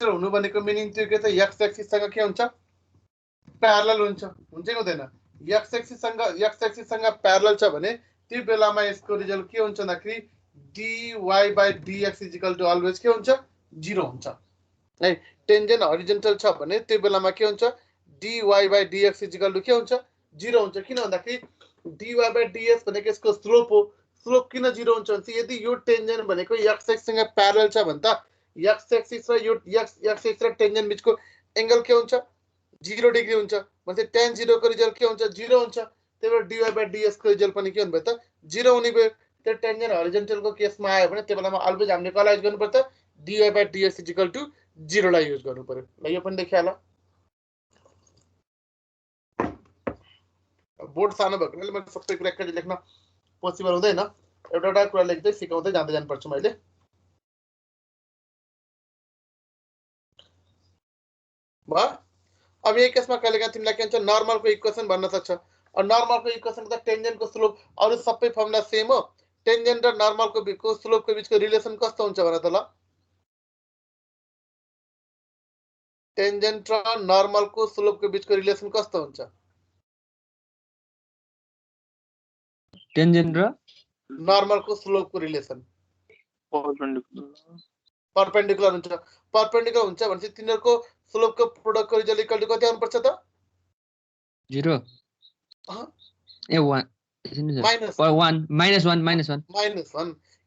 हुनु भनेको मिनिङ त्यो के त x एक्सिस सँग के हुन्छ प्यारलल हुन्छ हुन्छ कि हुँदैन x एक्सिस सँग प्यारलल छ भने त्यो बेलामा यसको रिजल्ट के हुन्छ भन्दाखेरि dy/dx = अलवेज के हुन्छ 0 हुन्छ है टेन्जेन्ट हरिजन्टल छ भने त्यो बेलामा के हुन्छ dy/dx = के हुन्छ 0 हुन्छ किन भन्दाखेरि dy/ds भनेको यसको स्लोप हो स्लोप किन 0 हुन्छ भने यदि यो टेन्जेन्ट भनेको x एक्सिस सँग प्यारलल छ भने त x एक्सिस र यो x एक्सिस र टेन्जेन्ट बीचको एंगल के हुन्छ 0 डिग्री हुन्छ भने tan 0 को रिजल्ट के हुन्छ 0 हुन्छ त्यही भएर dy/ds को रिजल्ट पनि के हुनु भयो त 0 हुने भयो त्यो टेन्जेन्ट हरिजन्टल को केसमा आयो भने त्यो बेलामा अलवेज हामीले कलाई युज गर्नु पर्छ dy/ds = 0 लाई युज गर्नु पर्यो ल यो पनि देखिहाल बोर्ड सानो भएको मैले सबै कुरा एकैचोटि लेख्न पोसिबल हुँदैन एउटा एउटा कुरा लेख्दै सिकाउँदै जाँदै जानुपर्छ मैले भयो अब यही केसमा कहिलेकाहीँ तिमीलाई के हुन्छ नर्मलको इक्वेसन भन्न सक्छ और नर्मलको इक्वेसन त टेन्जेन्टको स्लोप अरु सबै फर्मुला सेम हो टेन्जेन्ट र नर्मलको स्लोपको बीचको रिलेसन कस्तो हुन्छ भन त ल टेन्जेन्ट र नर्मलको स्लोपको बीचको रिलेसन कस्तो हुन्छ टेन्जेन्ट र नर्मलको स्लोपको रिलेसन परपेन्डिकुलर हुन्छ परपेन्डिकुलर हुन्छ भने तिनीहरुको स्लोपको प्रोडक्टको रिजल्ट इक्वल टु कति आउनु पर्छ त 0 ए 1 -1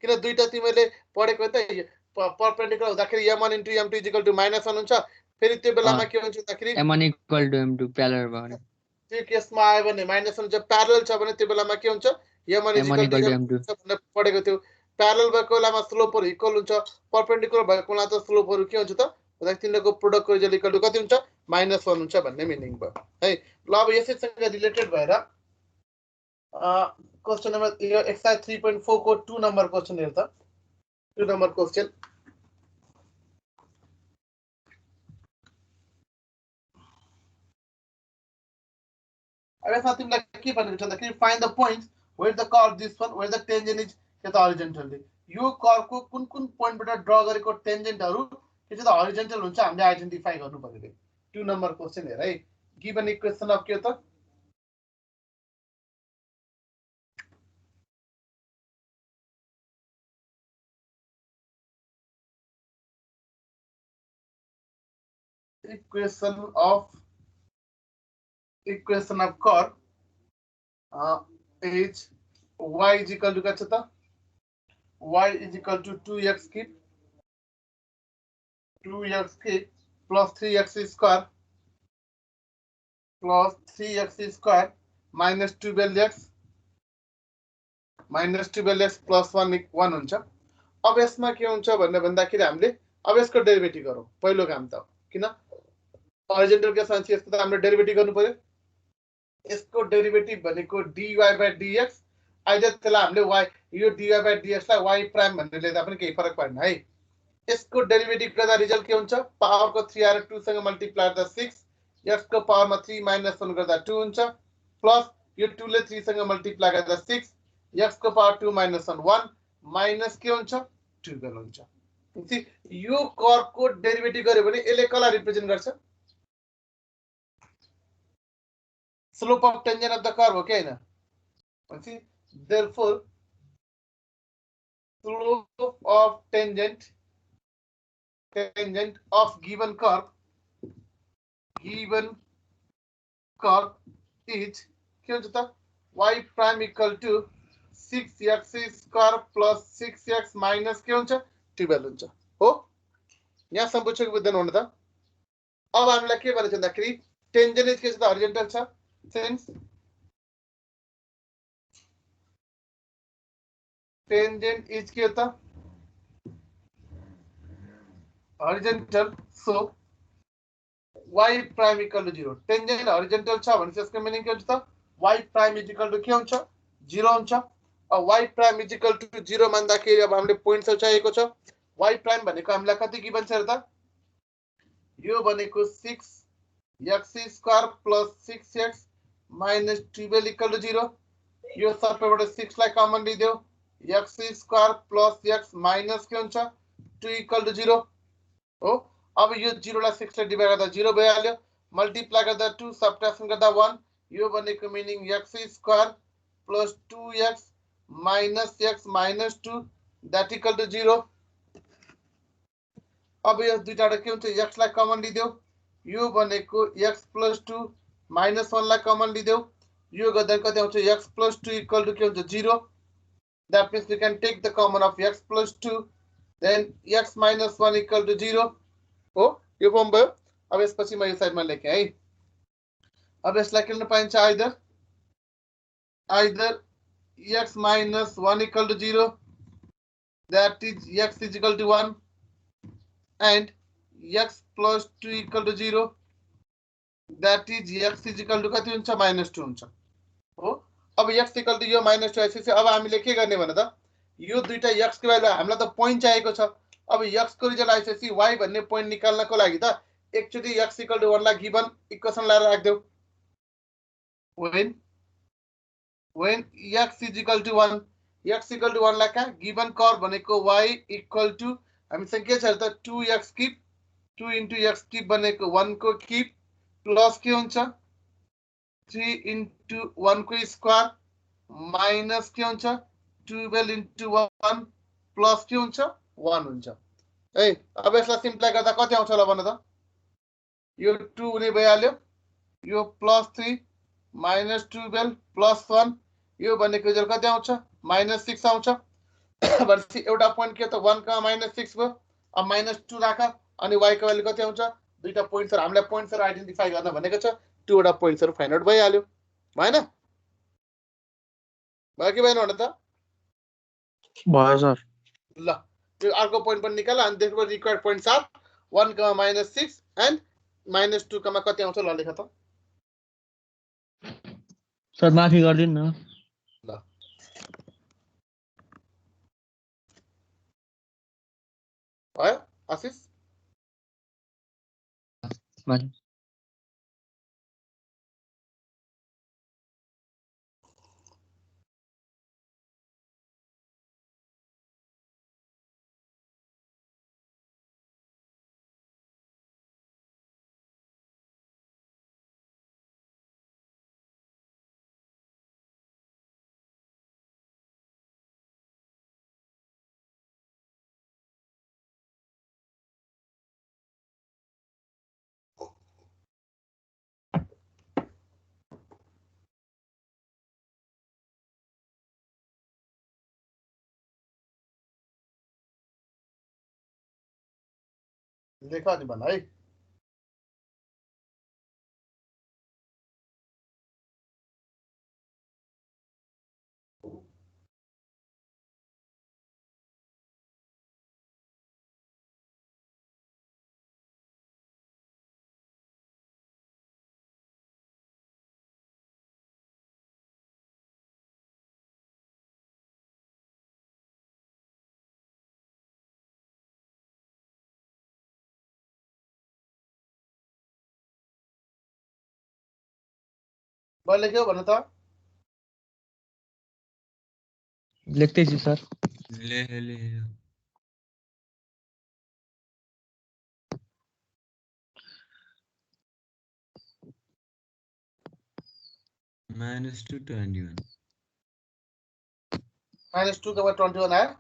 किन दुईटा तिमीले पढेको त परपेन्डिकुलर हुँदाखेरि m1 * m2 = -1 हुन्छ फेरि त्यो बेलामा के हुन्छ भन्दाखेरि m1 = m2 प्यारलल भयो भने त्यो केसमा आयो भने -1 हुन्छ प्यारलल छ भने त्यो बेलामा के हुन्छ m1 = m2 भनेर पढेको थियो प्यारलल भएको बेलामा स्लोपहरु इक्वल हुन्छ परपेन्डिकुलर भएको बेला त स्लोपहरु के हुन्छ त भन्दा तिनीहरुको प्रोडक्टको रिजल्ट इक्वल टु कति हुन्छ -1 हुन्छ भन्ने मिनिङ भयो है ल अब यसैसँग रिलेटेड भएर क्वेशन नम्बर यो एक्सरसाइज 3.4 को 2 नम्बर क्वेशन हेर्दा 2 नम्बर क्वेशन अब यसमा तिमीलाई के भनेको छ भन्दाखेरि find the points where the curve this one where the tangent is के त हरिजन्टली यो कर्वको कुन कुन पोइन्टबाट ड्रा गरेको टेन्जेन्टहरु के चाहिँ त हरिजन्टल हुन्छ हामीले आइडेन्टिफाई गर्नु पर्यो 2 नम्बर क्वेशन हेर है गिवन इक्वेसन अफ के त equation of curve is y is equal to kachata y is equal to 2x cube plus 3x square minus 12x plus 1 हुन्छ अब यसमा के हुन्छ भन्ने भन्दाखेरि हामीले अब यसको डेरिभेटिभ गरौँ पहिलो काम त किन हरिजन्टल के साथ यसको त हामीले डेरिभेटिभ गर्नु पर्यो यसको डेरिभेटिभ भनेको dy/dx आइदर त्यसलाई हामीले y यो dy/dx लाई y प्राइम भनेर लेख्दा पनि केही फरक पर्दैन है यसको डेरिभेटिभ गर्दा रिजल्ट के हुन्छ पावर को 3 आएर 2 सँग मल्टिप्लाई गर्दा 6 x को पावर मा 3 - 1 गर्दा 2 हुन्छ प्लस यो 2 ले 3 सँग मल्टिप्लाई गर्दा 6 x को पावर 2 - 1 माइनस के हुन्छ 12 हुन्छ यो कर्व को डेरिभेटिभ गर्यो भने यसले कसलाई रिप्रेजेन्ट गर्छ slope of tangent of the curve okay na see therefore slope of tangent of given curve is क्या होता है y prime equal to 6x square plus 6x minus क्या होता है 12 होता है हो यहाँ संपूर्ण के विधान होने था अब हमला क्या बारे चंदा करी tangent is क्या चंदा horizontal चा since tangent is क्या होता horizontal so y prime equal to 0 tangent horizontal छ भने चाहिँ यसको मिनिङ के हुन्छ त y prime is equal to के हुन्छ 0 हुन्छ अब y prime is equal to 0 मान्दाखेरि अब हामीले पोइन्ट्स चाहिएको छ y prime भनेको हामीलाई कति गिवन छ त यो भनेको 6x square plus 6x minus 12 equal to 0 यो सबैबाट 6 लाई common लिदियो x square plus x minus के हुन्छ 2 equal to 0 हो अब यो 0 लाई 6 ले डिवाइड गर्दा 0 भइहाल्यो मल्टिप्लाई गर्दा 2 सबट्र्याक्सन गर्दा 1 यो भनेको meaning x square plus 2x minus x minus 2 that equal to 0 अब यो दुईटाबाट के हुन्छ x लाई कमन लिदेऊ यो भनेको x प्लस 2 माइनस 1 लाई कमन लिदेऊ यो गर्दा कति आउँछ x प्लस 2 इक्वल टु के हुन्छ 0 that means we can take the common of x plus 2 then x minus 1 equal to 0 हो यो फर्म भयो अब यसपछि म यो साइडमा लेखे है अब यसलाई के लेख्न पाइन्छ either x minus 1 equal to 0 that is x is equal to 1 and x plus 2 equal to 0 that is x is equal to कति हुन्छ minus 2 हुन्छ हो अब x equal to यो minus 2 आइसकेपछि अब हामीले के गर्ने भने त यो दुईटा x को भ्यालु हामीलाई त पोइन्ट चाहिएको छ अब x को रिजल्ट आइसकेपछि y भन्ने पोइन्ट निकाल्नको लागि त एकचोटी x equal to 1 लाई गिवन इक्वेसन लगाएर राख्देऊ when x is equal to 1 x equal to 1 लाई का गिवन कर्व भनेको y equal to हामीसँग के छ त 2x cube 2 into x cube भनेको 1 को क्यूब प्लस के हुन्छ 3 into 1 को स्क्वायर माइनस के हुन्छ 12 into 1 प्लस के हुन्छ 1 हुन्छ है अब यसलाई सिम्प्लिफाई गर्दा कति आउँछ होला भन त यो 2 हुने भइहाल्यो यो प्लस 3 माइनस 12 प्लस 1 यो भनेको रिजल्ट कति आउँछ माइनस 6 आउँछ भनेपछि एउटा पोइन्ट के त 1 का माइनस 6 भयो अब माइनस 2 राख अनि y को भ्यालु कति आउँछ दुईटा पोइन्ट्सहरु हामीलाई पोइन्ट्सहरु आइडेन्टिफाई गर्न भनेको छ त्यो एउटा पोइन्ट्सहरु फाइन्ड आउट भइहाल्यो भएन भयो कि भएन भन त भयो सर ल त्यो अर्को पोइन्ट पनि निकाल अनि त्यसको रिक्वायर्ड पोइन्ट्स आर 1 का माइनस 6 एन्ड माइनस 2 का कति आउँछ ल लेख त सर माफी गर्दिनु न ल भयो आशिष मैले लेख नि भन है भयो लेख्यौ भन त लेख्दैछु सर ले -221 माइनस 2 का बाद 21 आयो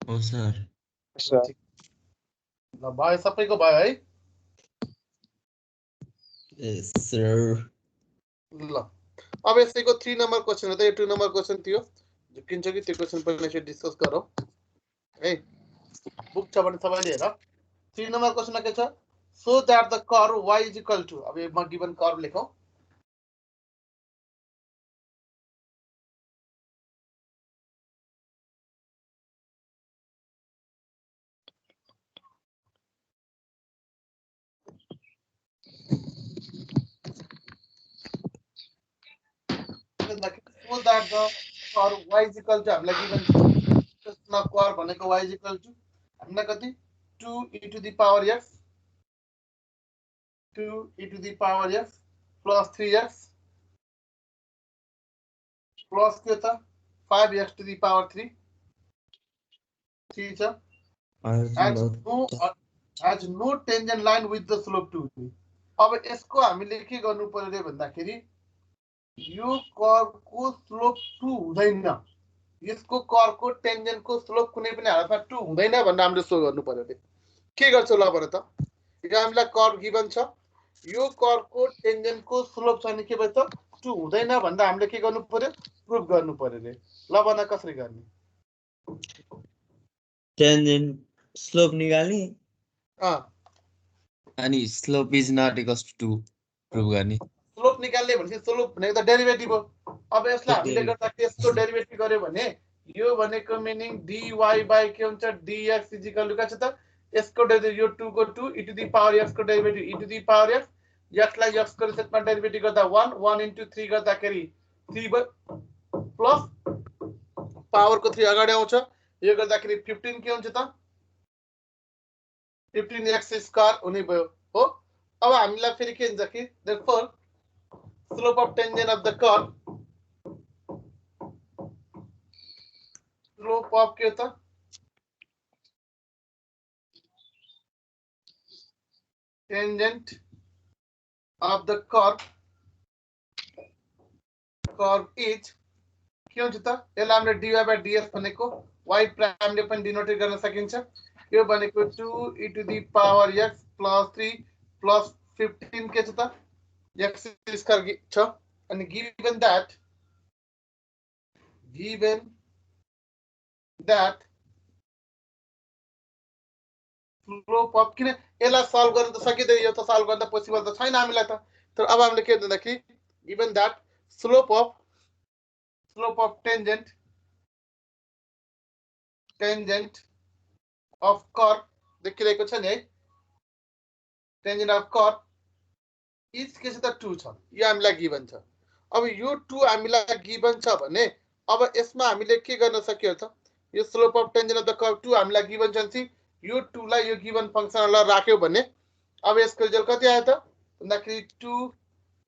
हो सर ल भयो सबैको भयो है यस सर ल अब यसैको 3 नम्बर क्वेशन हो त यो 2 नम्बर क्वेशन थियो झुकिन्छ कि त्यो क्वेशन पनि यसरी डिस्कस गरौँ है बुक छ भने सबैले हेर 3 नम्बर क्वेशनमा के छ so that the curve y is equal to अब म गिवन कर्व लेखौं so that the curve y is equal to हामीलाई गिवन त्यसमा कर्व भनेको y is equal to हामीलाई कति 2 e to the power x 2 e to the power x plus 3x plus के त 5x to the power 3 3 छ has no tangent line with the slope 2. अब यसको हामीले के गर्नु पर्यो रे भन्दाखेरि यो कर्व को स्लोप 2 हुँदैन, यसको कर्व को टेन्जेन्ट को स्लोप कुनै पनि हालतमा 2 हुँदैन भनेर हामीले सो गर्नु पर्यो रे। के गर्छौ ल भन त, यो हामीलाई कर्व गिवन छ, यो कर्व को टेन्जेन्ट को स्लोप चाहिँ के भन्छ 2 हुँदैन भन्दा हामीले के गर्नु पर्यो, प्रुफ गर्नु पर्यो रे। ल भन कसरी गर्ने? Tangent slope निकाल्ने अ अनि slope is not equals to 2 prove गर्ने। स्लोप निकाल्ने भनेपछि स्लोप भनेको त डेरिभेटिभ हो। अब यसलाई हामीले गर्दाखेरि यसको डेरिभेटिभ गर्यो भने यो भनेको मिनिङ dy बाइ के हुन्छ dx इक्वल टु के छ त, यसको डेरिभेटिभ यो 2 को 2 e to the power x को derivative e to the power x, x लाई x को रेस्पेक्टमा डेरिभेटिभ गर्दा 1 1 इन्टु 3 गर्दाखेरि 3 प्लस पावर को 3 अगाडि आउँछ, यो गर्दाखेरि 15 के हुन्छ त 15x स्क्वायर हुने भयो हो। अब हामीलाई फेरि के हुन्छ कि therefore slope of tangent of the curve, slope of के होता tangent of the curve is के हुन्छ त, यसलाई हामीले dy by ds भनेको y प्राइम ले पनि डिनोटेट गर्न सकिन्छ, यो भनेको 2 e to the power x plus 3 plus 15 के छ त x स्क्वायर छ। अनि given that slope of किन यसलाई सल्भ गर्न त सकिदैन, यो त सल्भ गर्न त पोसिबल त छैन हामीलाई त। तर अब हामीले के भन्दाखेरि given that slope of tangent of curve देखिरहेको छ नि है, tangent of curve इज के छ त 2 छ, यो हामीलाई गिवन छ। अब यो 2 हामीलाई गिवन छ भने अब यसमा हामीले के गर्न सक्यो त, यो slope of tangent of the curve 2 हामीलाई गिवन छ नि, यो 2 लाई यो गिवन फंक्सनलाई राख्यो भने अब यसको रिजल्ट कति आयो त भन्दाखेरि 2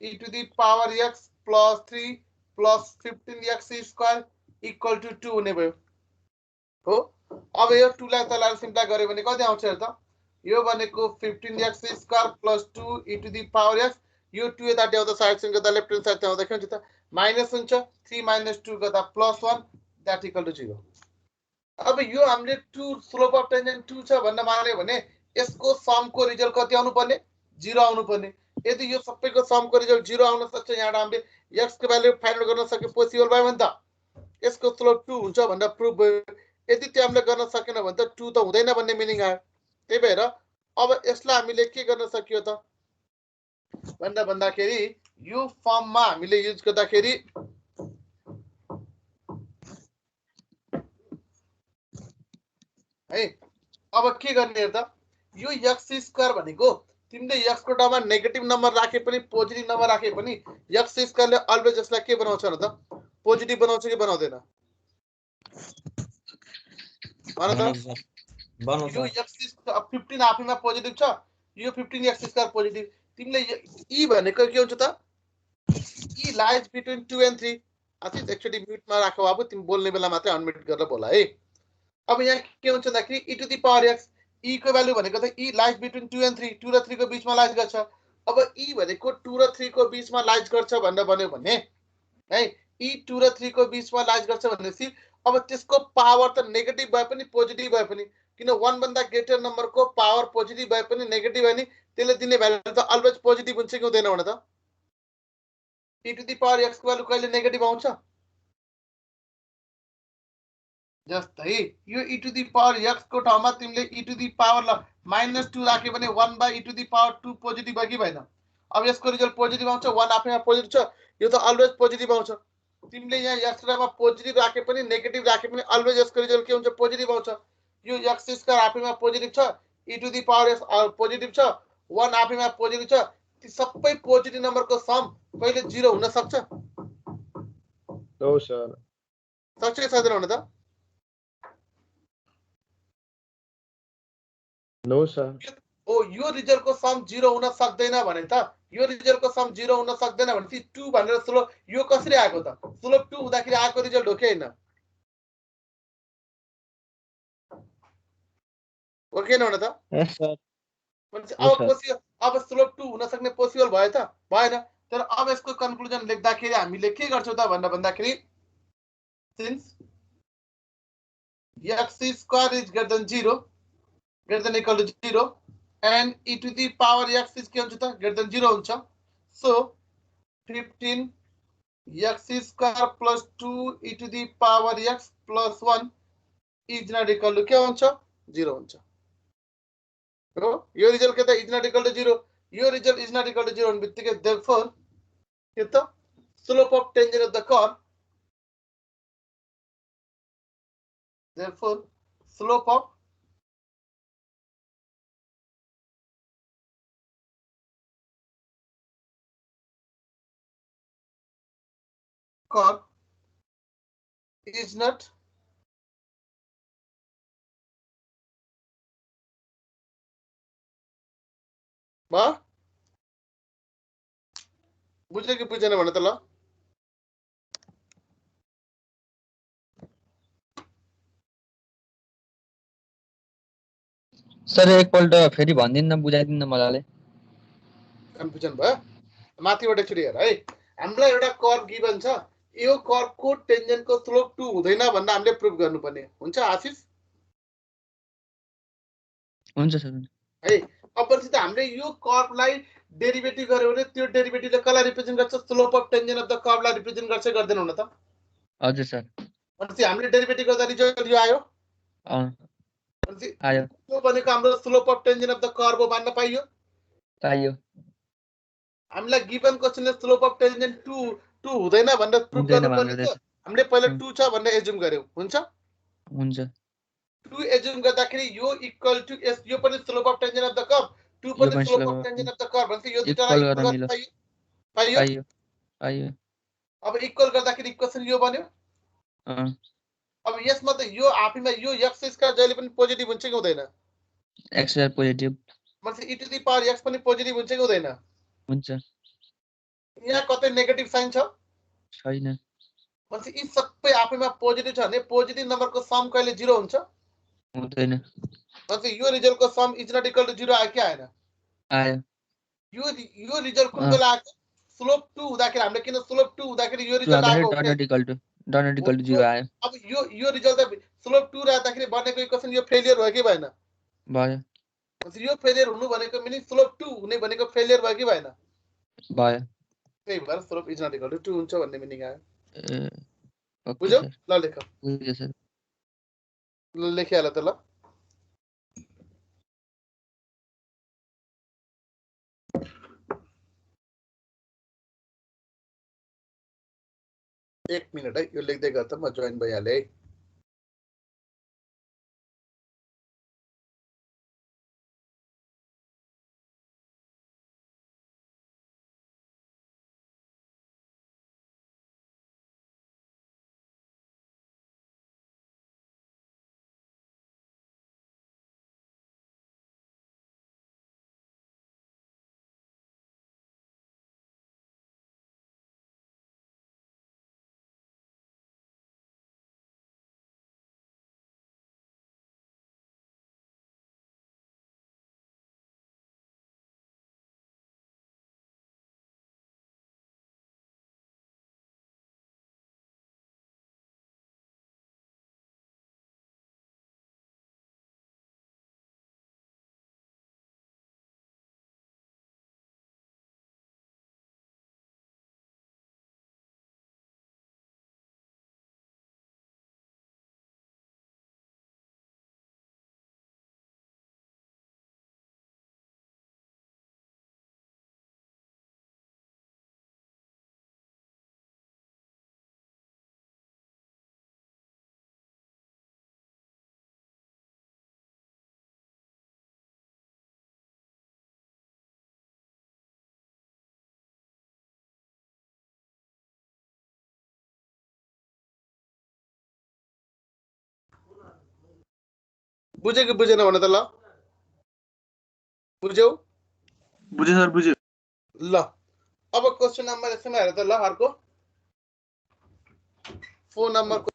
e to the power x plus 3 plus 15x square equal to 2 हुने भयो हो। अब यो 2 लाई तललाई सिम्प्लिफाई गर्यो भने कति आउँछ त, यो भनेको 15x square plus 2 e to the power x, यो 2 यता ल्याउँदा साइड सिन गर्दा लेफ्ट ह्यान्ड साइड ल्याउँदा के हुन्छ त माइनस हुन्छ, 3 माइनस 2 गर्दा प्लस 1 दैट इक्वल टु 0। अब यो हामीले 2 स्लोप अफ टेन्जेन्ट 2 छ भन्न मान्यो भने यसको सम को रिजल्ट कति आउनु पर्ने, 0 आउनु पर्ने। यदि यो सबैको सम को रिजल्ट 0 आउन सक्छ, यहाँ हामीले x को भ्यालु फाइन्ड आउट गर्न सके पोसिबल भयो भने त यसको स्लोप 2 हुन्छ भनेर प्रुफ भयो। यदि त्यो हामीले गर्न सकेन भने त 2 त हुँदैन भन्ने मिनिङ आयो। त्यही भएर अब यसलाई हामीले के गर्न सकियो त भन्दाखेरि यो फर्ममा हामीले युज गर्दाखेरि है अब के गर्ने त, यो x स्क्वायर भनेको तिमीले x को टर्ममा नेगेटिभ नम्बर राखे पनि पोजिटिभ नम्बर राखे पनि x स्क्वायरले अलवेज यसलाई के बनाउँछ र त, पोजिटिभ बनाउँछ कि बनाउँदैन भन त। यो x 15 आफैमा पोजिटिभ छ, यो 15x स्क्वायर पोजिटिभ, तिमीले e भनेको के हुन्छ त, e lies between 2 and 3। Ashish actually म्युटमा राखौ बाबु, तिमी बोल्ने बेला मात्रै अनम्युट गरेर बोला है। अब यहाँ के हुन्छ भन्दाखेरि e to the power x, e को भ्यालु भनेको त e लाइज बिट्विन 2 and 3, 2 र 3 को बीचमा लाइज गर्छ। अब e भनेको 2 र 3 को बीचमा लाइज गर्छ भनेर भन्यो भने है, e 2 र 3 को बीचमा लाइज गर्छ भनेपछि अब त्यसको पावर त नेगेटिभ भए पनि पोजिटिभ भए पनि, किन 1 भन्दा ग्रेटर नम्बर को पावर पोजिटिभ भए पनि नेगेटिभ भए नि त्यसले दिने भ्यालु त अलवेज पोजिटिभ हुन्छ कि हुँदैन भने त, e to the power x को भ्यालु कहिले नेगेटिभ आउँछ। जस्तै यो e to the power x को ठाउँमा तिमीले e टु द पावर ल -2 राख्यो भने 1 by e to the power 2 positive भयो कि भएन। अब यसको रिजल्ट पोजिटिभ आउँछ, 1 आफैमा पोजिटिभ छ, यो त अलवेज पोजिटिभ आउँछ। तिमीले यहाँ x मा पोजिटिभ राखे पनि नेगेटिभ राखे पनि अलवेज यसको रिजल्ट के हुन्छ, पोजिटिभ आउँछ। यो x स्क्वायर आफैमा पोजिटिभ छ, e to the power x positive छ, 1 आफैमा पोजिटिभ छ, ती सबै पोजिटिभ नम्बरको सम कहिले 0 हुन सक्छ? No sir. सक्छ कि सक्दैन हुन त? No sir. ओ यो रिजल्टको सम 0 हुन सक्दैन भने त, यो रिजल्टको सम 0 हुन सक्दैन भने 2 भनेर स्लोप यो कसरी आएको त, स्लोप 2 हुँदाखेरि आएको रिजल्ट हो कि हैन? ओके न त यस सर भनेपछि हो अब सर पोसिबल अब स्लोप 2 हुन सक्ने पोसिबल भयो त भएन तर अब यसको कन्क्लुजन लेख्दाखेरि हामीले के गर्छौं त भन्दाखेरि since x square is greater than 0 greater than equal to 0 and e to the power x is के हुन्छ त greater than 0 हुन्छ so 15 x square plus 2 e to the power x plus 1 is not equal to के हुन्छ 0 हुन्छ हो यो result के त is not equal to 0 यो result is not equal to 0 भन्ने बित्तिकै therefore के त slope of tangent of the curve therefore slope of curve is not मा बुझ्यो कि बुझेन भने त ल सर एकपल्ट फेरि भनिदिनु न बुझाइदिनु न मजाले कन्फ्युजन भयो माथिबाट एकचोटि हेर है हामीलाई एउटा कर्व गिभन छ यो कर्वको टेन्जेन्टको स्लोप 2 हुँदैन भनेर हामीले प्रुफ गर्नुपर्ने हुन्छ आशिष हुन्छ सर है अब पछि त हामीले यो कर्वलाई डेरिभेटिभ गर्यो भने त्यो डेरिभेटिभले कसलाई रिप्रेजेन्ट गर्छ slope of tangent of the कर्वलाई रिप्रेजेन्ट गर्छ गर्दैन हुन त हजुर सर भनेपछि हामीले डेरिभेटिभ गर्दा रिजल्ट यो आयो भनेपछि आयो यो भनेको हाम्रो slope of tangent of the curve हो मान्न पाइयो पाइयो हामीलाई गिभन क्वेशनले स्लोप अफ टेन्जेन्ट 2 हुँदैन भनेर प्रुफ हुँदैन गर्नुपर्ने भनेर छ हामीले पहिला 2 छ भनेर एज्युम गर्यौ हुन्छ हुन्छ 2 एज्युम गर्दाखेरि यो इक्वल टु एस यो पनि slope of tangent of the curve 2 यो पनि पनि slope slope of of- tangent of the curve भनेपछि यो दुईटालाई इक्वल इक्वल गर्न गर्न मिल्यो पाइयो पाइयो पाइयो पाइयो अब इक्वल गर्दाखेरि इक्वेसन यो बन्यो अँ, अब यसमा त यो आफैमा यो x स्क्वायर जहिले पनि पोजिटिभ हुन्छ कि हुँदैन x स्क्वायर पोजिटिभ मतलब e to the power x पनि पोजिटिभ हुन्छ कि हुँदैन हुन्छ यहाँ कतै नेगेटिभ साइन छ छैन मतलब यी सबै आफैमा पोजिटिभ छ भने पोजिटिभ नम्बरको सम कहिले 0 हुन्छ हुँदैन मतलब यो रिजल्टको sum is not equal to 0 आयो कि आएन आयो यो रिजल्ट कुन बेला आएको स्लोप 2 हुँदाखेरि हामीले किन स्लोप 2 हुँदाखेरि यो टु रिजल्ट आउँदाखेरि आएको हो डट इक्वल टु 0 आयो अब यो रिजल्ट त स्लोप 2 राख्दाखेरि बनेको इक्वेसन यो फेलियर भयो कि भएन भयो यो फेलियर हुनु भनेको मिनिङ स्लोप 2 हुने भनेको फेलियर भयो कि भएन भयो त्यही भएर slope is not equal to 2 हुन्छ भन्ने मिनिङ आयो ए ओके बुझ्यौ सर ल लेख बुझ्यो सर ल लेखिहाल त ल एक मिनट है यो लेख्दै गर्दा म जोइन भइहालेँ है बुझ्यो कि बुझेन भने त ल बुझ्यौ बुझे सर बुझे ल अब क्वेशन नम्बर यसमा हेर त ल अर्को फोन नम्बर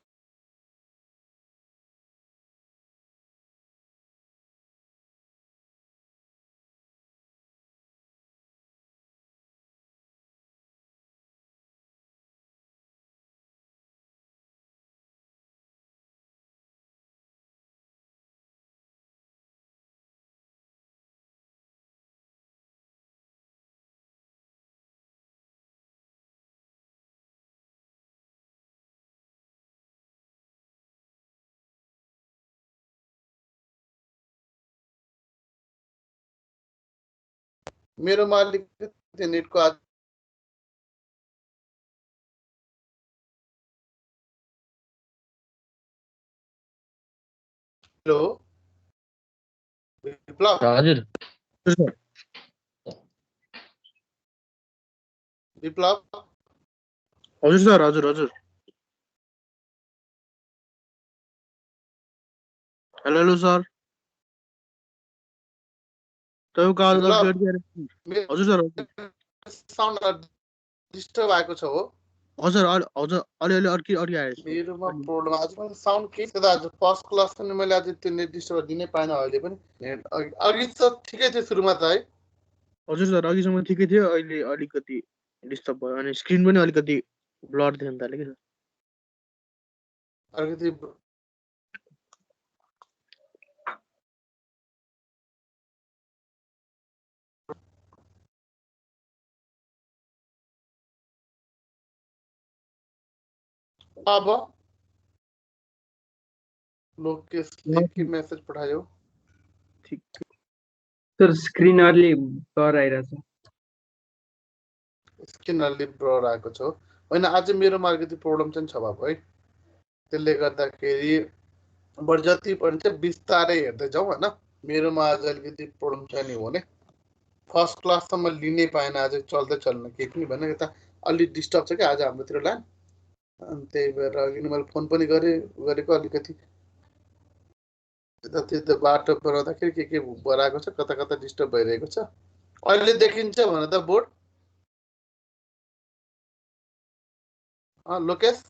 मेरोमा अलिकति नेटको हेलो विप्लव हजुर विप्लव हजुर सर हजुर हजुर हेलो हेलो सर तपाईँको आवाज अलिकति अड्किरहेको छ। हजुर सर हजुर साउन्ड डिस्टर्ब आएको छ हो हजुर हजुर अलिअलि अड्किआएको छ। मेरोमा प्रब्लम आज पनि साउन्ड के छ आज फर्स्ट क्लास पनि मैले आज त्यो नेट डिस्टर्ब दिनै पाएन अहिले पनि नेट अघि त ठिकै थियो सुरुमा त है हजुर सर अघिसम्म ठिकै थियो अहिले अलिकति डिस्टर्ब भयो अनि स्क्रिन पनि अलिकति ब्लर देख्न थाल्यो कि अलिकति अब लोकेशले के मेसेज पठायो ठिक सर स्क्रिन अलि ब्लर आइरहेछ स्क्रिन अलि ब्लर आएको छ होइन आज मेरोमा अलिकति प्रब्लम चाहिँ छ बाबु है त्यसले गर्दाखेरि बरु जति पनि चाहिँ बिस्तारै हेर्दै जाउँ होइन मेरोमा आज अलिकति प्रब्लम छ नि हो भने फर्स्ट क्लाससम्म लिनै पाएन आज चल्दै चल्न केही पनि भएन यता अलि डिस्टर्ब छ कि आज हाम्रोतिर लाइन अनि त्यही भएर अघि मैले फोन पनि गरेको अलिकति यता बाटो बनाउँदाखेरि के भइरहेको छ कता कता डिस्टर्ब भइरहेको छ अहिले देखिन्छ भने त बोर्ड लोकेश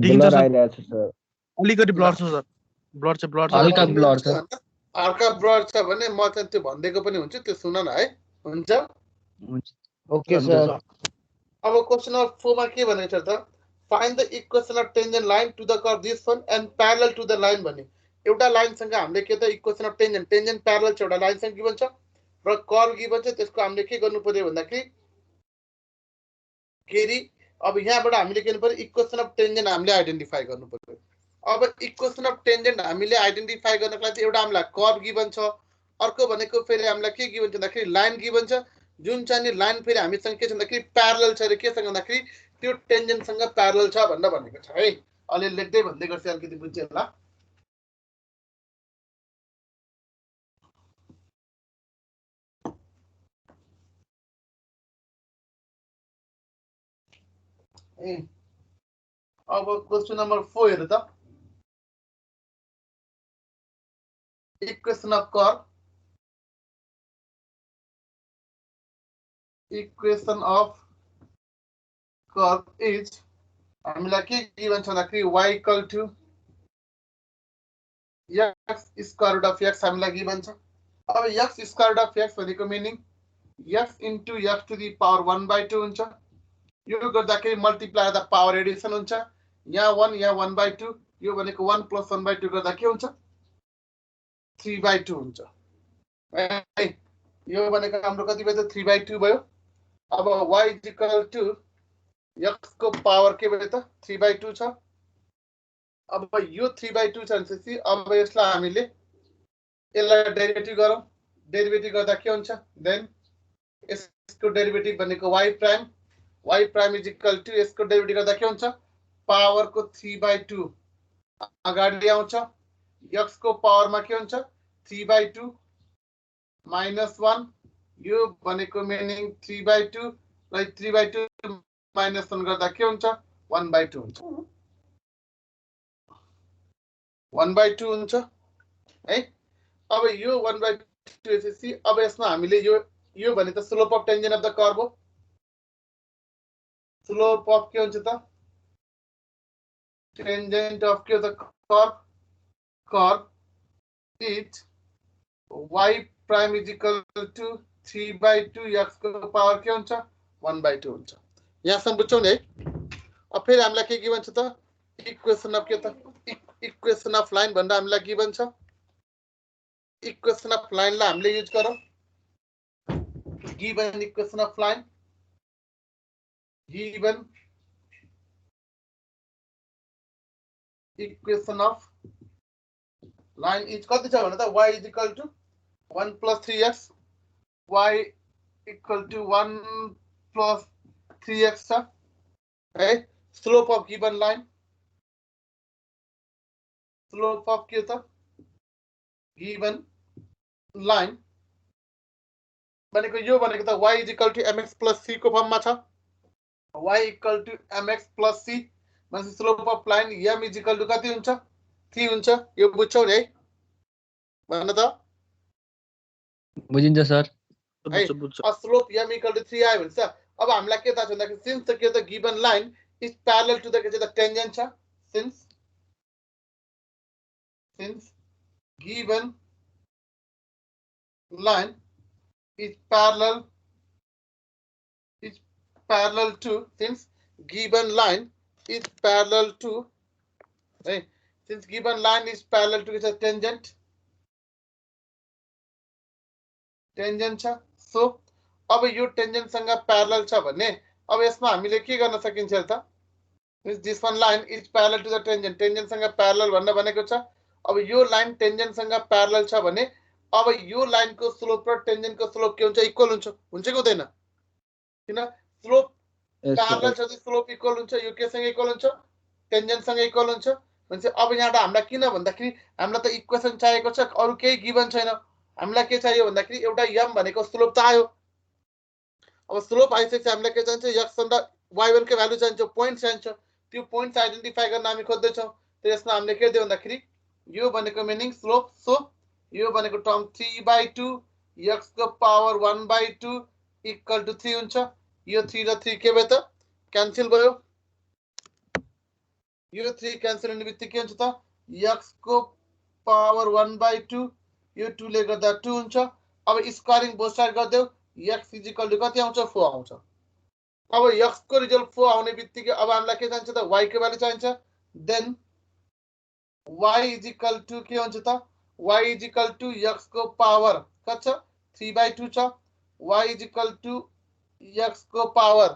ब्लर आइरहेछ सर अलिकति ब्लर छ सर ब्लर छ हल्का ब्लर छ हल्का ब्लर छ भने म चाहिँ त्यो भनिदिएको पनि हुन्छ त्यो सुन न है हुन्छ ओके सर अब क्वेसन नम्बर 4 मा के भनेको छ त find the equation of tangent line to the curve this one and parallel to the line भन्ने एउटा लाइनसँग हामीले के त इक्वेसन अफ टेन्जेन्ट प्यारलल छ एउटा लाइनसँग गिभन छ र कर्व गिभन छ त्यसको हामीले के गर्नु पर्यो भन्दाखेरि केरी अब यहाँबाट हामीले के गर्नु पर्यो इक्वेसन अफ टेन्जेन्ट हामीले आइडेन्टिफाई गर्नु पर्यो अब इक्वेसन अफ टेन्जेन्ट हामीले आइडेन्टिफाई गर्नको लागि एउटा हामीलाई कर्व गिभन छ अर्को भनेको फेरि हामीलाई के गिभन छ भन्दाखेरि लाइन गिभन छ जुन चाहिँ लाइन फेरि हामीसँग के छ भन्दाखेरि प्यारलल छ रे केसँग भन्दाखेरि त्यो टेन्जेन्टसँग प्यारलल छ भनेर भनेको छ है अलि लेख्दै भन्दै गर्छ अलिकति बुझ्छ होला अब क्वेसन नम्बर 4 हेर त equation of curve equation of curve is हामीलाई के गिभन छ भन्दाखेरि y equal to x square root of x हामीलाई गिभन छ अब x square root of x भनेको meaning x into x to the power 1/2 हुन्छ यो गर्दाखेरि मल्टिप्लाई द पावर एडिसन हुन्छ यहाँ 1 यहाँ 1/2 यो भनेको 1 + 1/2 गर्दा के हुन्छ 3/2 हुन्छ है यो भनेको हाम्रो कति भयो त 3/2 भयो अब y इक्वल टु x को पावर के भयो त 3/2 छ अब यो 3/2 छ भनेपछि अब यसलाई हामीले यसलाई डेरिभेटिभ गरौँ डेरिभेटिभ गर्दा के हुन्छ देन यसको डेरिभेटिभ भनेको y prime is equal to यसको डेरिभेटिभ गर्दा के हुन्छ पावर को 3/2 अगाडि आउँछ x को पावरमा के हुन्छ 3/2 -1 यो भनेको मिनिङ 3/2 र 3/2 -1 गर्दा के हुन्छ 1/2 हुन्छ 1/2 हुन्छ है अब यो 1/2 यसपछि अब यसमा हामीले यो भने त slope of tangent of the curve हो स्लोप अफ के हुन्छ त टेन्जेन्ट अफ के the curve is y prime is equal to 3/2 x को पावर के हुन्छ 1/2 हुन्छ यहाँसम्म बुझ्छौ नि है अब फेरि हामीलाई के गिभन छ त इक्वेसन अफ के त इक्वेसन अफ लाइन भन्दा हामीलाई गिभन छ इक्वेसन अफ लाइनलाई हामीले युज गरौँ given equation of line given equation of line is कति छ भने त y is equal to 1 + 3x y equal to 1 plus 3x छ है slope of given line slope of के त गिवन लाइन भनेको यो भनेको त y is equal to mx plus c को फर्ममा छ y equal to mx plus c भनेपछि slope of line m is equal to कति हुन्छ 3 हुन्छ यो बुझ्छौ नि है भन त बुझिन्छ सर है बुझ्छ स्लोप m equal to 3 आयो भने चाहिँ अब हामीलाई के थाहा छ भन्दाखेरि सिन्स द के the given line is parallel to the के द टेन्जेन्ट छ since given line is parallel to since given line is parallel to since given line is parallel to its tangent छ so अब यो tangent सँग parallel छ भने अब यसमा हामीले के गर्न सकिन्छ त this one line is parallel to the tangent tangent सँग प्यारलल भन्न भनेको छ अब यो लाइन टेन्जेन्ट सँग प्यारलल छ भने अब यो लाइन को स्लोप र टेन्जेन्ट को स्लोप के हुन्छ इक्वल हुन्छ कि हुँदैन किन स्लोप प्यारलल छ त स्लोप इक्वल हुन्छ यो के सँग इक्वल हुन्छ टेन्जेन्ट सँग इक्वल हुन्छ भनेपछि अब यहाँबाट हामीलाई किन भन्दाखेरि हामीलाई त इक्वेसन चाहिएको छ अरु केही गिवन छैन हामीलाई के चाहियो भन्दाखेरि एउटा m भनेको स्लोप त आयो अब स्लोप आइसकेपछि हामीलाई के चाहिन्छ x भन्दा y1 को भ्यालु चाहिन्छ पोइन्ट चाहिन्छ त्यो पोइन्ट्स आइडेन्टिफाई गर्न हामी खोज्दै छौं त यसमा हामीले के दियो भन्दाखेरि यो भनेको मिनिङ स्लोप सो यो भनेको टर्म 3/2 x को पावर 1/2 इक्वल टु 3 हुन्छ यो 3 र 3 के भयो त क्यान्सल भयो यो 3 क्यान्सल हुने बित्तिकै के हुन्छ त x को पावर 1/2 यो 2 ले गर्दा 2 हुन्छ अब स्क्वायरिङ बोथ साइड गर्देऊ x इक्वल टु कति आउँछ 4 आउँछ अब x को रिजल्ट 4 आउने बित्तिकै अब हामीलाई के चाहिन्छ त y को भ्यालु चाहिन्छ then y is equal to के हुन्छ त y is equal to x को पावर कति छ 3/2 छ y is equal to x को पावर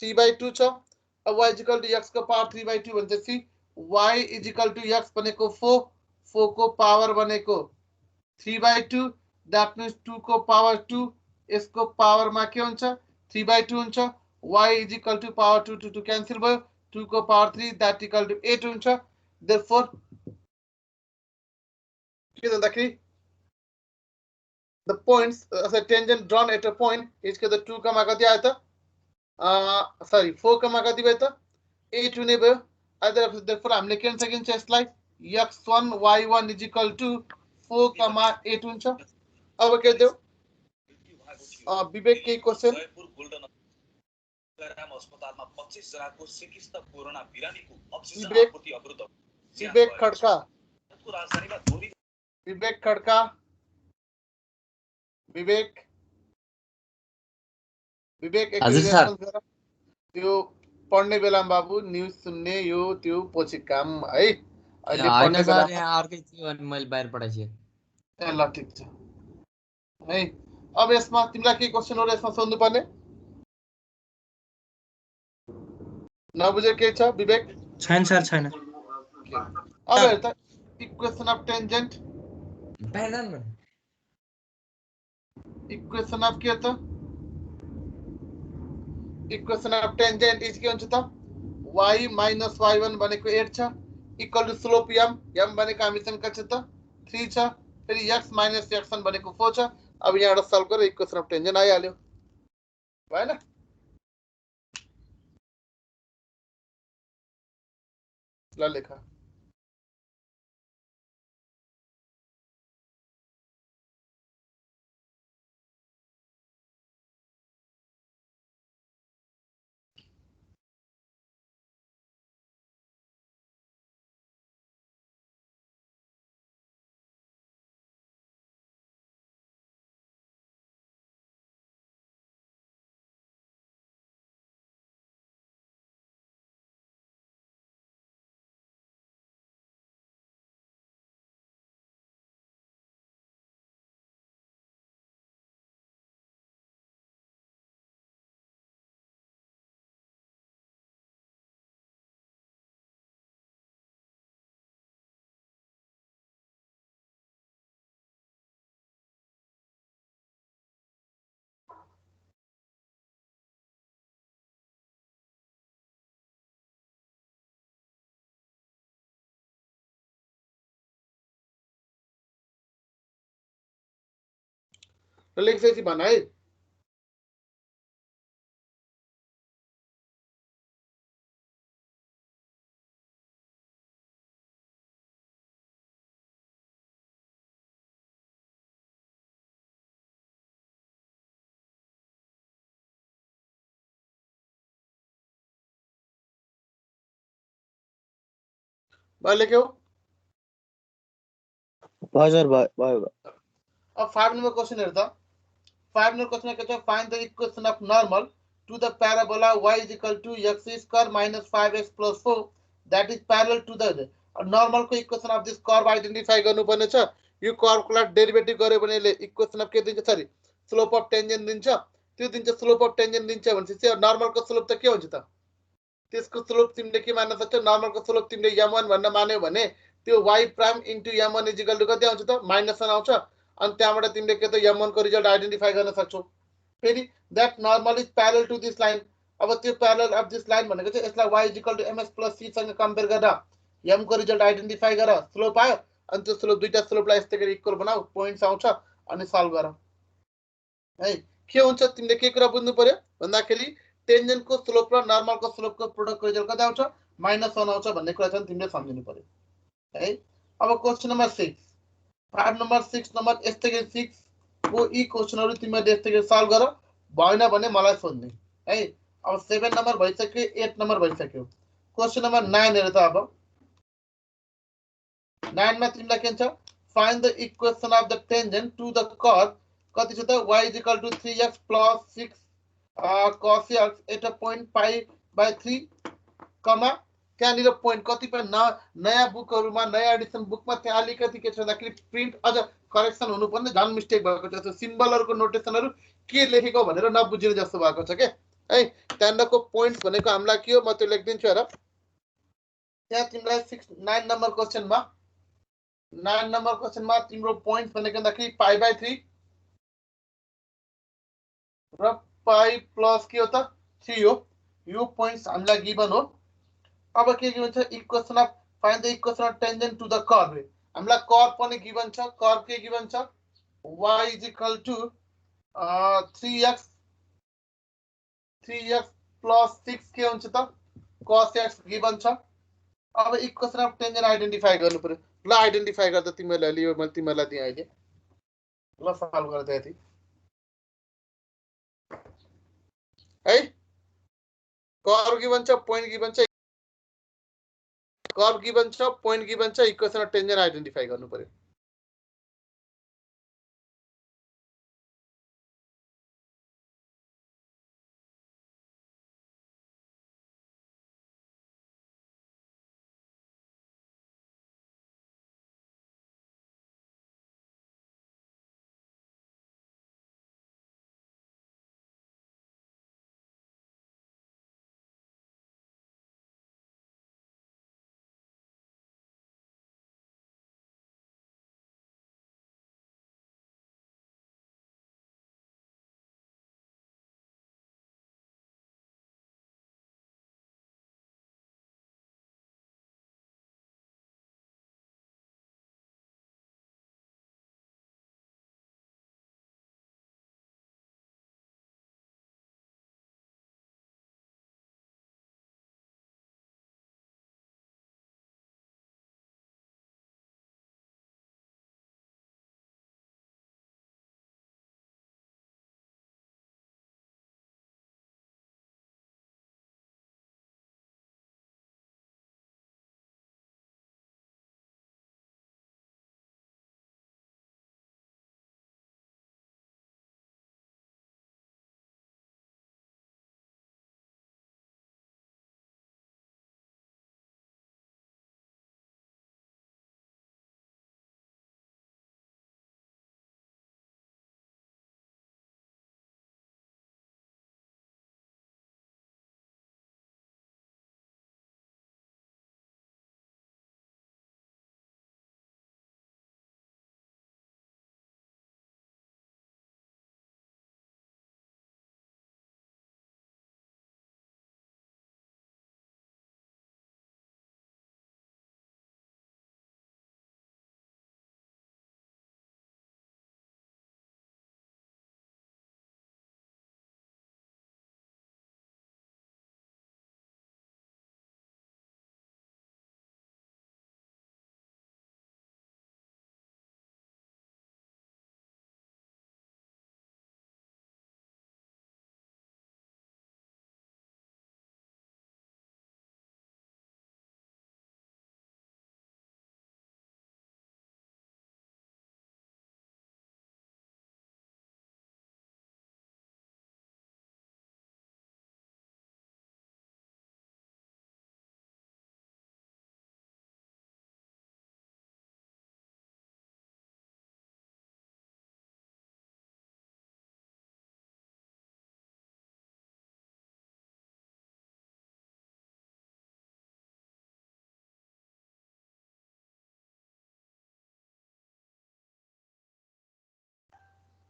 3/2 छ अब y is equal to x को पावर 3/2 भनेपछि y is equal to x भनेको 4 को पावर भनेको 3/2 that means 2 को पावर 2 यसको पावरमा के हुन्छ 3/2 हुन्छ y is equal to power 2 cancel भयो 2 को पावर 3 that equal to 8 हुन्छ therefore the points as a tangent drawn at a point is के the 2 कमा कति आयो त sorry 4 कमा कति भयो त 8 हुने भयो therefore हामीले के गर्न सकिन्छ यसलाई x1 y1 is equal to 4 कमा 8 हुन्छ अब के देऊ विवेक के क्वेशन अस्पतालमा 25 जनाको सिकिस्त कोरोना बिरामीको अक्सिजन विवेक आपूर्ति अवरुद्ध विवेक खड्का राजधानीमा दोरी विवेक खड्का विवेक हजुर सर त्यो पढ्ने बेलामा बाबु न्यूज सुन्ने यो त्यो पछि काम है अहिले होइन पढ्ने सर बेलामा यहाँ अर्कै थियो अनि मैले बाहिर पठाइछु ए ल ठीक छ है अब यसमा तिमीलाई के क्वेशनहरु यसमा सोध्नु पर्ने नबुझे के छ विवेक छैन सर छैन अब हेर त equation of tangent equation of के त इक्वेसन अफ टेन्जेन्ट इज के हुन्छ त y minus y1 भनेको 8 छ इक्वल टु स्लोप m भनेको हामीसँग कति छ त 3 छ फेरि x minus x1 भनेको 4 छ अब यहाँबाट सल्भ गरेर इक्वेसन अफ टेन्जेन्ट आइहाल्यो भएन ल लेख र लेखिसकेपछि भन है। भयो लेख्यौ? भयो सर, भयो। अब 5 नंबर क्वेश्चन हेर त। 5 नंबर क्वेश्चन के छ find the equation of normal to the parabola y is equal to x square minus 5x plus 4 that is parallel to the normal को equation of this curve identify गर्नुपर्ने छ। यो कर्वको derivative गर्यो भने यसले equation of के दिन्छ, sorry slope of tangent दिन्छ। त्यो दिन्छ स्लोप अफ टेन्जेन्ट दिन्छ भनेपछि नर्मलको स्लोप त के हुन्छ त? त्यसको स्लोप तिमीले के मान्न सक्छौ? नर्मलको स्लोप तिमीले m1 भन्न मान्यो भने त्यो y prime into m1 is equal to कति आउँछ त? -1 आउँछ। अनि त्यहाँबाट तिमीले के त m1 को रिजल्ट आइडेन्टिफाई गर्न सक्छौ। फेरि that normal is parallel to this line. अब त्यो पैरेलल अफ दिस लाइन भनेको चाहिँ यसलाई y is equal to ms plus c सँग कम्पेयर गरेर m को रिजल्ट आइडेन्टिफाई गर, स्लोप आयो। अनि त्यो स्लोप दुईटा स्लोपलाई यस्तै गरी इक्वल बनाऊ, पोइन्ट्स आउँछ अनि सल्भ गर है। के हुन्छ तिमीले के कुरा बुझ्नु पर्यो भन्दाखेरि टेन्जेन्ट को स्लोप र नर्मल को स्लोप को प्रोडक्ट रिजल्ट कति आउँछ? -1 आउँछ भन्ने कुरा चाहिँ तिमीले सम्झिनु पर्यो है। अब क्वेशन नम्बर 6, 5 नम्बर 6 नम्बर यस्तै गरी 6 को यी क्वेशनहरु तिमीले यस्तै गरी सल्भ गर, भएन भने मलाई सोध्नु है। अब 7 नम्बर भइसक्यो, 8 नम्बर भइसक्यो। क्वेशन नम्बर 9 हेर त। अब 9 मा तिमीलाई के छ? Find the equation of the tangent to the curve कति छ त? y is equal to 3x plus 6 cos x at a point π/3 कमा त्यहाँनिर पोइन्ट कतिपय नयाँ बुकहरुमा, नयाँ एडिसन बुकमा त्यहाँ अलिकति के छ भन्दाखेरि प्रिन्ट अझ करेक्सन हुनुपर्ने, झन् मिस्टेक भएको छ। त्यो सिम्बलहरुको नोटेसनहरु के लेखेको भनेर नबुझिने जस्तो भएको छ के है। त्यहाँको पोइन्ट्स भनेको हामीलाई के हो म त्यो लेख्दिन्छु हेर। त्यहाँ तिमीलाई 9 नम्बर क्वेशनमा 9 नम्बर क्वेशनमा तिम्रो पोइन्ट्स भनेको भन्दाखेरि π/3 र पाई प्लस के हो त 3 हो। यो पोइन्ट्स हामीलाई गिवन हो। अब के गिवन छ? Equation of find the equation of tangent to the curve. हामीलाई कर्व पनि गिवन छ। कर्व के गिवन छ? y is equal to 3x plus 6 के हुन्छ त? cos x गिवन छ। अब इक्वेशन अफ टेन्जेन्ट आइडेन्टिफाई गर्नु पर्यो। ल आइडेन्टिफाई गर्दा तिमीलाई लियो, मैले तिमीलाई दिए अहिले। ल सल्भ गर्दा यति है। कर्व गिवन छ, पोइन्ट गिवन छ, कर्व गिवन छ, पोइन्ट गिवन छ, इक्वेशन अफ टेन्जेन्ट आइडेन्टिफाई गर्नु पर्यो।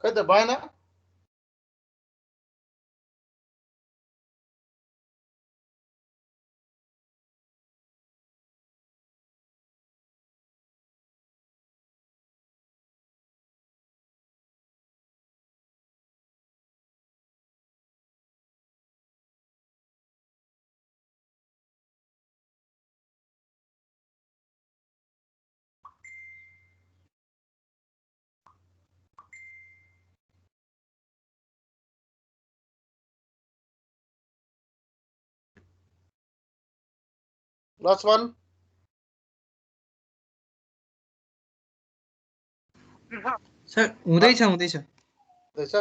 खै त भएन लास्ट वन सर हुँदैछ रहेछ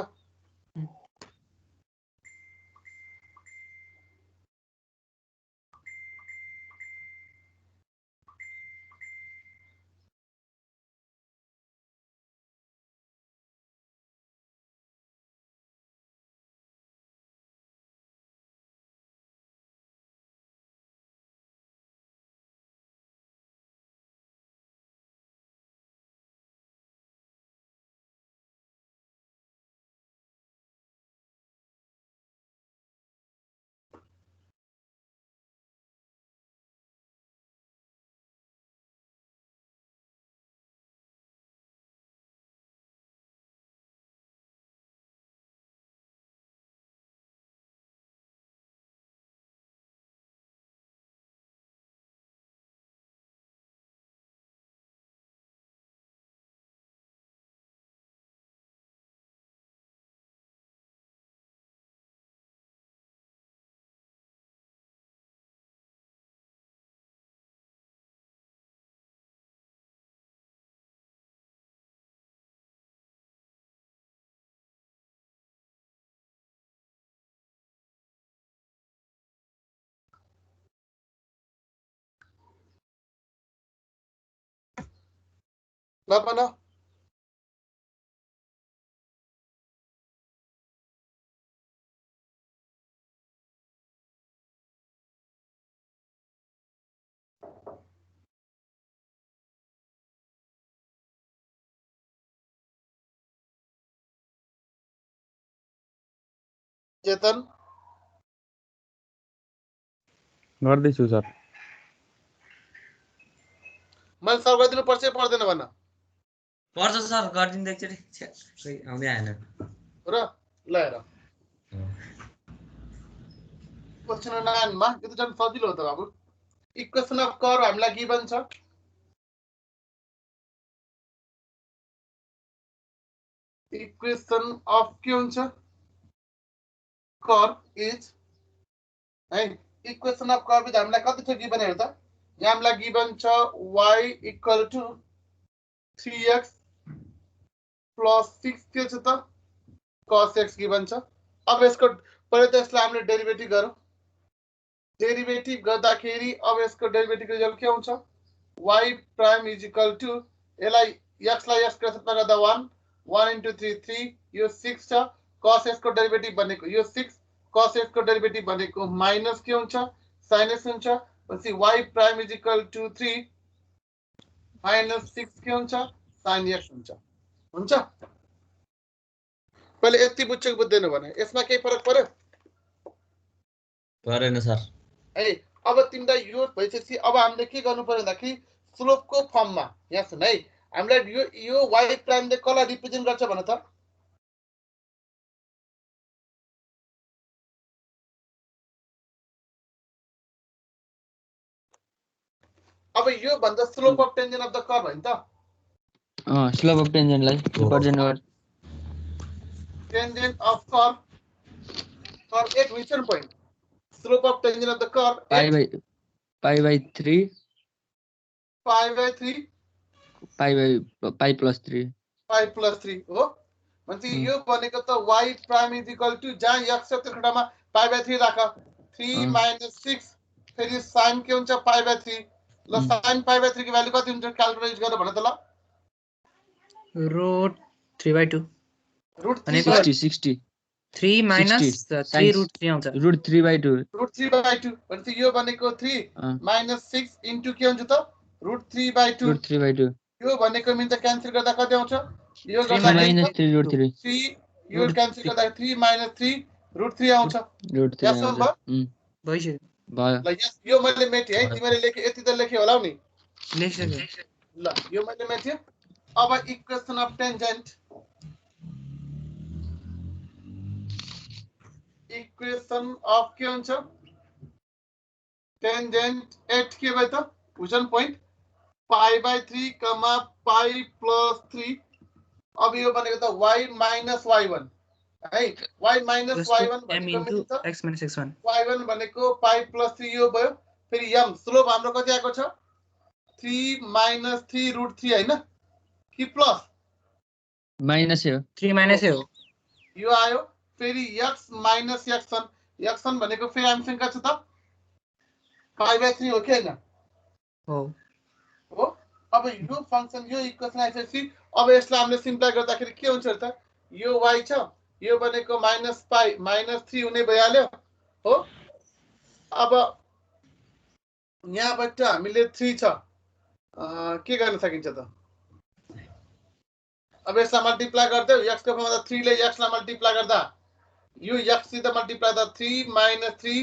ल भन चेतन गर्दैछु सर मैले सर्भ गरिदिनु पर्छ कि पर्दैन भन पर्छ सर गरिदिनु एकचोटि खै आउँदै आएन र ल हेर क्वेसन 9 मा यो त झन् सजिलो हो त बाबु इक्वेसन अफ कर्व हामीलाई गिभन छ इक्वेसन अफ के हुन्छ कर्व इज है इक्वेसन अफ कर्व इज हामीलाई कति छ गिभन हेर त यहाँ हामीलाई गिभन छ y equal to 3x plus 6 के छ त cos x गिभन छ अब यसको पहिले त यसलाई हामीले डेरिभेटिभ गरौँ डेरिभेटिभ गर्दाखेरि अब यसको डेरिभेटिभको रिजल्ट के हुन्छ y prime is equal to यसलाई x लाई x को साथमा गर्दा 1 1 into 3 3 यो 6 छ cos x को डेरिभेटिभ भनेको यो 6 cos x को डेरिभेटिभ भनेको माइनस के हुन्छ sin x हुन्छ पछि y prime is equal to 3 minus 6 के हुन्छ sin x हुन्छ पहिले यति बुझ्छु बुझ्दैन भने यसमा केही फरक पर्यो परेन सर है अब तिमीलाई यो भइसकेपछि अब हामीले के गर्नु पर्यो भन्दाखेरि स्लोपको फर्ममा यहाँ सुन है हामीलाई यो y प्राइमले कसलाई रिप्रेजेन्ट गर्छ भन त अब यो भन्दा slope of tangent of the curve हैन त स्लोप अफ टेन्जेन्टलाई रिप्रेजेन्ट गर्छ tangent of curve at which point slope of tangent of the curve pi by 3 pi plus 3 हो भन्छ यो भनेको त y prime is equal to जहाँ x छ त्यो खण्डमा पाई बाई 3 राख 3 माइनस 6 फेरि sin के हुन्छ पाई बाई 3 ल sin पाई बाई 3 की भ्यालु कति हुन्छ क्याल्कुलेट गरेर भन त ल रूट 3/2 रूट 60 3 minus 3 root 3 आउँछ रूट 3/2 भनेपछि यो भनेको 3 माइनस 6 इन्टु के हुन्छ त रूट 3/2 रूट 3/2 यो भनेको मिन्छ क्यान्सल गर्दा कति आउँछ यो 3 गर्दाखेरि -3 root 3 3 यो क्यान्सल गर्दाखेरि 3 - 3 √3 आउँछ root 3 Yes or no? भइसक्यो भयो ल यस यो मैले मेटेँ है तिमीले लेखे यति त लेखे होला नि लेखिसक्यो ल यो मैले मेटेँ अब equation of tangent equation of के हुन्छ टेन्जेन्ट एट के भयो त क्वेसन पोइन्ट π/3 पाई प्लस 3 अब यो भनेको त y माइनस y1 है y माइनस y1 m भनेको into मिल्छ x minus x1 y1 भनेको पाई प्लस 3 यो भयो फेरि m स्लोप हाम्रो कति आएको छ 3 - 3 √3 हैन कि प्लस माइनस हो 3 माइनस हो यो आयो फेरि x माइनस x1 भनेको फेरि हामीसँग के छ त π/3 हो कि हैन हो हो अब यो फंक्सन यो इक्वेसन आइसकेपछि अब यसलाई हामीले सिम्प्लिफाई गर्दाखेरि के हुन्छ त यो y छ यो भनेको -3 हुने भइहाल्यो हो अब यहाँबाट हामीले 3 छ के गर्न सकिन्छ त अब यसलाई मल्टिप्लाई गर्दै x को फर्ममा 3 ले x लाई मल्टिप्लाई गर्दा यो x सित मल्टिप्लाई गर्दा 3 - 3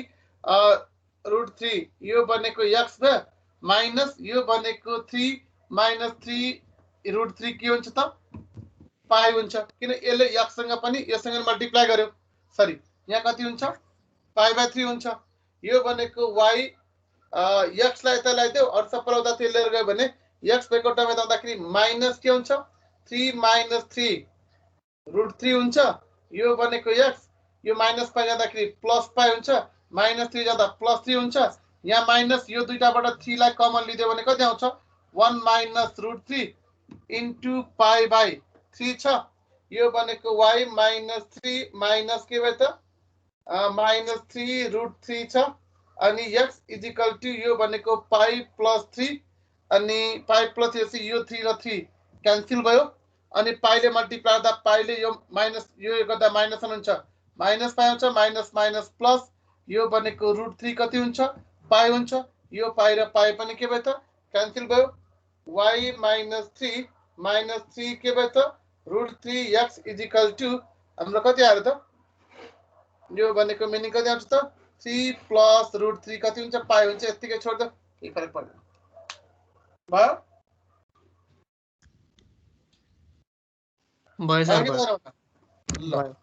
√3 यो भनेको x भयो माइनस यो भनेको 3 - 3 √3 के हुन्छ त पाई हुन्छ किन यसले x सँग पनि यससँग मल्टिप्लाई गर्यो सरी यहाँ कति हुन्छ π/3 हुन्छ यो भनेको y x लाई यता ल्याइदियो अरु सबै लाउँदा त्यो लिएर गयो भने x भएको ठाउँमा जाँदाखेरि माइनस के हुन्छ 3 - 3 √3 हुन्छ यो भनेको x यो माइनस पाइ जाँदाखेरि प्लस पाइ हुन्छ -3 जाँदा +3 हुन्छ यहाँ माइनस यो दुईटाबाट 3 लाई कमन लिदियो भने कति आउँछ 1 - √3 इन्टु π/3 छ यो भनेको y -3 माइनस के भयो त -3 √3 छ अनि x इक्वल टु यो भनेको पाई प्लस 3 अनि पाई प्लस यो 3 र 3 क्यान्सल भयो अनि पाइले मल्टिप्लाई गर्दा पाइले यो माइनस यो गर्दा माइनस हुन्छ माइनस पाइ हुन्छ माइनस माइनस प्लस यो भनेको √3 कति हुन्छ पाइ हुन्छ यो पाइ र पाइ पनि के भयो त क्यान्सल भयो y -3 के भयो त √3x इक्वल टु हाम्रो कति आयो त यो भनेको मिनिङ कति आउँछ त 3 प्लस √3 कति हुन्छ पाइ हुन्छ यतिकै छोड्दा के फरक पर्दैन भयो भयो सर ल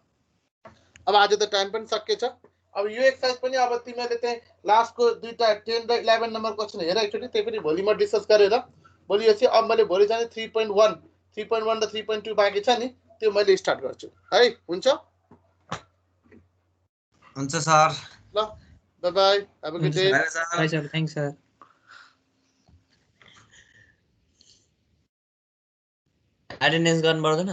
अब आज त टाइम पनि सकिएछ अब यो एक्सरसाइज पनि अब तिमीले चाहिँ लास्टको दुईटा 10 र 11 नम्बर क्वेशन हेर एकचोटी त्यही पनि भोलि म डिस्कस गरेर भोलि यसै अब मैले भोलि जाने 3.1 र 3.2 बाँकी छ नि त्यो मैले स्टार्ट गर्छु है हुन्छ सर ल bye bye have a good day bye sir thanks sir attendance गर्नु पर्दैन